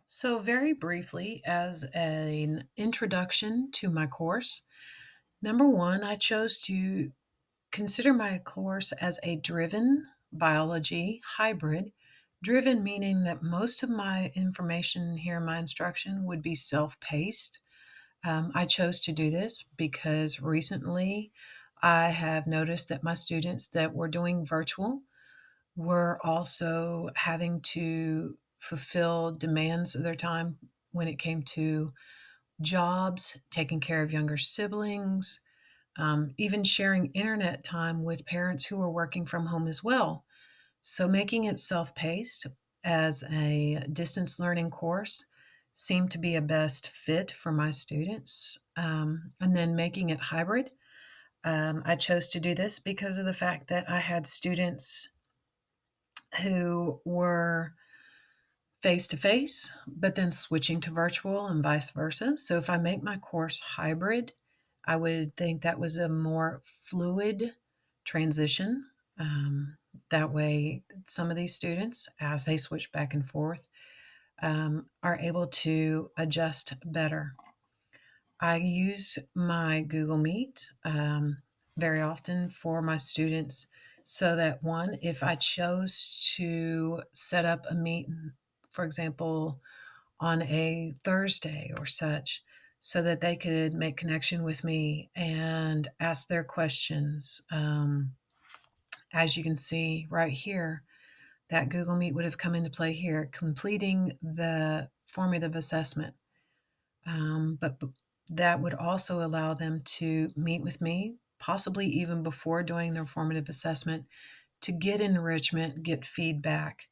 So, very briefly, as an introduction to my course, number one, I chose to consider my course as a driven biology hybrid. Driven meaning that most of my information here in my instruction would be self paced. I chose to do this because recently I have noticed that my students that were doing virtual were also having to fulfill demands of their time when it came to jobs, taking care of younger siblings, even sharing internet time with parents who were working from home as well. So, making it self paced as a distance learning course seemed to be a best fit for my students. And then making it hybrid. I chose to do this because of the fact that I had students who were face to face, but then switching to virtual and vice versa. So if I make my course hybrid, I would think that was a more fluid transition. That way, some of these students, as they switch back and forth, are able to adjust better. I use my Google Meet very often for my students so that one, if I chose to set up a meet, for example, on a Thursday or such, so that they could make connection with me and ask their questions. As you can see right here, that Google Meet would have come into play here, completing the formative assessment. But that would also allow them to meet with me, possibly even before doing their formative assessment, to get enrichment, get feedback,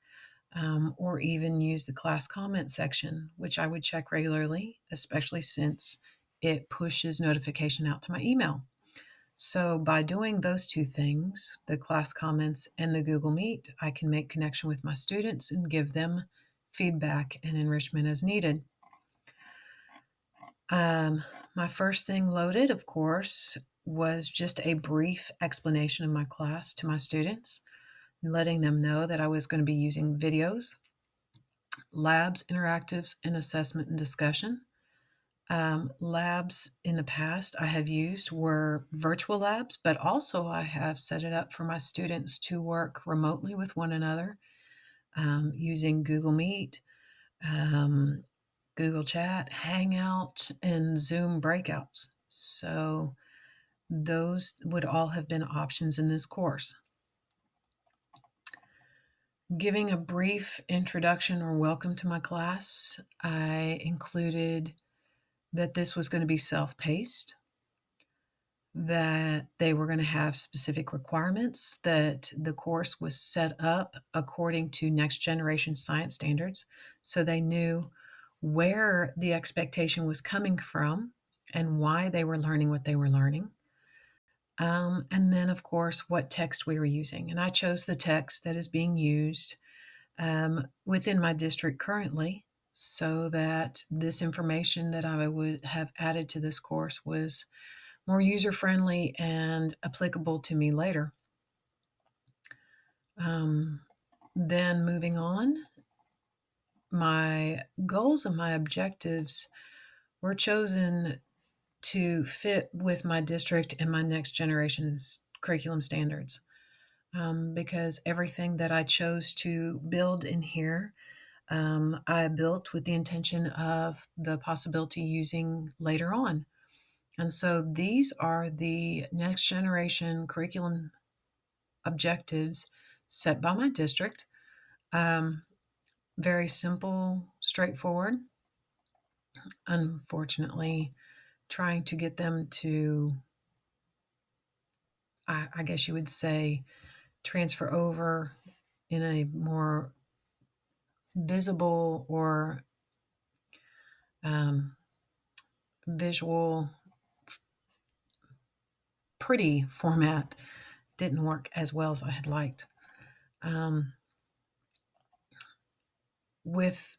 or even use the class comment section, which I would check regularly, especially since it pushes notification out to my email. So, by doing those two things, the class comments and the Google Meet, I can make connection with my students and give them feedback and enrichment as needed. My first thing loaded, of course, was just a brief explanation of my class to my students, letting them know that I was going to be using videos, labs, interactives, and assessment and discussion. Labs in the past I have used were virtual labs, but also I have set it up for my students to work remotely with one another using Google Meet, um, Google Chat, Hangout, and Zoom breakouts. So those would all have been options in this course. Giving a brief introduction or welcome to my class, I included that this was going to be self paced, that they were going to have specific requirements, that the course was set up according to next generation science standards. So they knew where the expectation was coming from and why they were learning what they were learning. And then, of course, what text we were using. And I chose the text that is being used within my district currently so that this information that I would have added to this course was more user friendly and applicable to me later. Um, then moving on, my goals and my objectives were chosen to fit with my district and my next generation's curriculum standards. Because everything that I chose to build in here, I built with the intention of the possibility using later on. And so these are the next generation curriculum objectives set by my district. Um, Very simple, straightforward. Unfortunately, trying to get them to, I guess you would say, transfer over in a more visible or um, visual, pretty format didn't work as well as I had liked. Um, with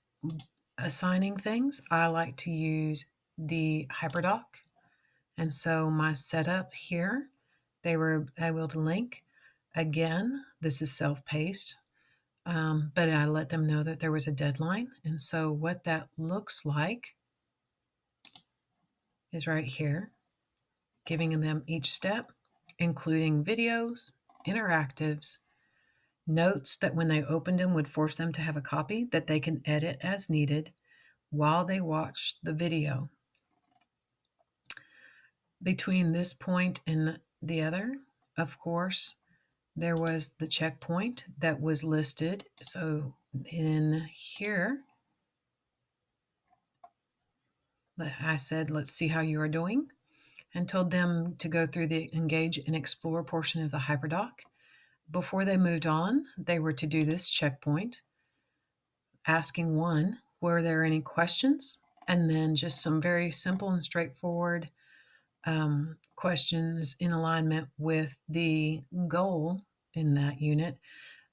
assigning things, I like to use the HyperDoc. And so my setup here, they were able to link. Again, this is self-paced. but I let them know that there was a deadline. And so what that looks like is right here, giving them each step, including videos, interactives, notes that when they opened them would force them to have a copy that they can edit as needed while they watch the video. Between this point and the other, of course, there was the checkpoint that was listed. So in here, I said, let's see how you are doing, and told them to go through the engage and explore portion of the hyperdoc. Before they moved on, they were to do this checkpoint, asking one, were there any questions? And then just some very simple and straightforward questions in alignment with the goal in that unit.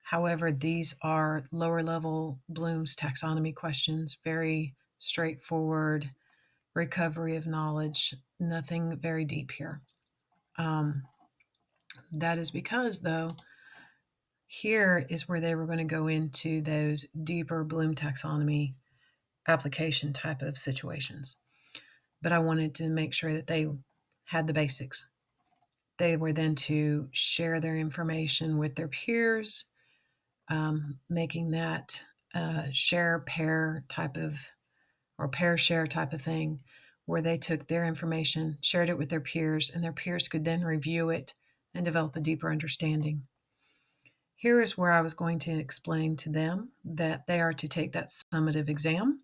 However, these are lower level Bloom's taxonomy questions, very straightforward recovery of knowledge, nothing very deep here. That is because, though, here is where they were going to go into those deeper Bloom taxonomy application type of situations. But I wanted to make sure that they had the basics. They were then to share their information with their peers, making that share pair type of, or pair share type of thing, where they took their information, shared it with their peers, and their peers could then review it and develop a deeper understanding. Here is where I was going to explain to them that they are to take that summative exam,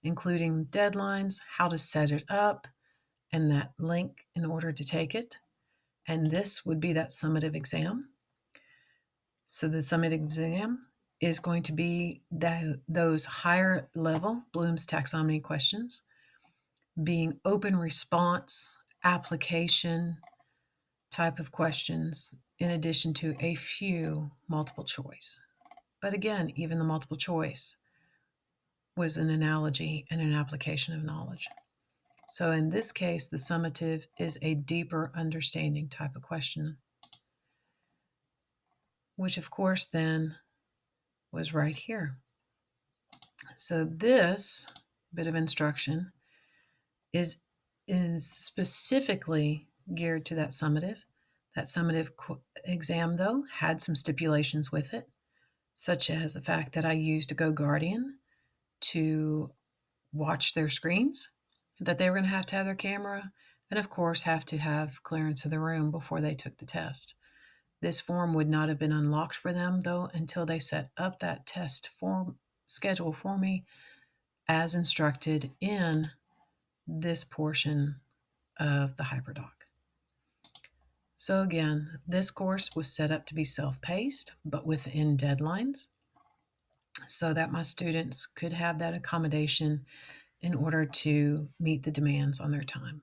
including deadlines, how to set it up, and that link in order to take it. And this would be that summative exam. So the summative exam is going to be those higher level Bloom's taxonomy questions, being open response, application type of questions, in addition to a few multiple choice. But again, even the multiple choice was an analogy and an application of knowledge. So in this case, the summative is a deeper understanding type of question, which of course then was right here. So this bit of instruction is specifically geared to that summative. That summative exam, though, had some stipulations with it, such as the fact that I used a GoGuardian to watch their screens, that they were going to have their camera, and of course have to have clearance of the room before they took the test. This form would not have been unlocked for them, though, until they set up that test form schedule for me as instructed in this portion of the hyperdoc. So again, this course was set up to be self-paced, but within deadlines, so that my students could have that accommodation in order to meet the demands on their time.